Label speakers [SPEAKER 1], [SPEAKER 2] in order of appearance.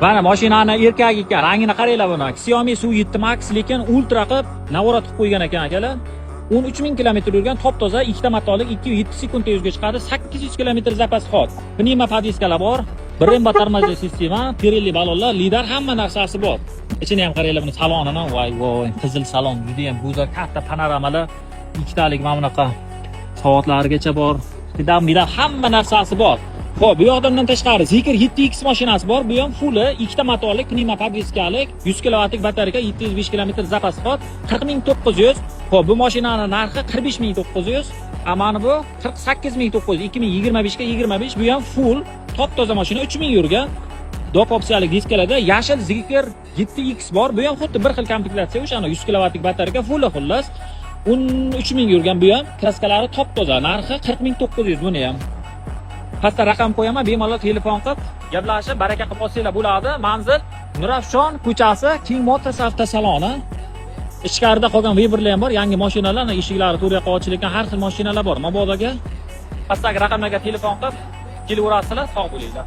[SPEAKER 1] Mana mashinani erkak ekan, rangini qaranglar buni. Xiaomi Su7 Max lekin ultra qilib navorat qilib qo'ygan ekan akalar. 13000 kilometr yurgan, top toza, ikkita matolik, 2.7 sekundda yuzga chiqadi, 800 kilometr zapas hot. Pnevma padiskalar bor, Brembo tormozli sistema, Pirelli balonlar, lidar hamma narsasi bor. Ichini ham qaranglar buni salonini, voy, qizil salon, juda ham go'zal, katta panoramalar, ikkitalik mana bunaqa soatlargacha bor. Midam hamma narsasi bor. Xo'p, bu yoqdan tashqari Zeekr 7X mashinasi bor. Bu ham fulli, ikkita motorlik, pnevma padiskalik, 100 kWlik batareyka, 705 km zapas hot, 40900. Xo'p, bu mashinaning narxi 45900. Mana bu 48900, 2025 ga 25. Bu ham full, top toza mashina, 3000 yurgan. Dop opsiyalik diskalarda yashil Zeekr 7X bor. Bu ham xuddi bir xil komplektatsiya, o'shani 100 kWlik batareyka, fulli xullas. 13000 yurgan bu ham, kraskalari top toza, narxi 40900 buni ham. Pastda raqam qo'yaman, bemalol telefon qilib, gaplashib, baraka qilib olsanglar bo'ladi. Manzil Nurafshon ko'chasi, King Motors avtosaloni. Ichkarida qolgan Weberlar ham bor, yangi mashinalar, eshiklari to'rt yoqqa ochilgan har xil mashinalar bor. Mabodoga pastdagi raqamlarga telefon qilib kelaverasizlar, sog' bo'linglar.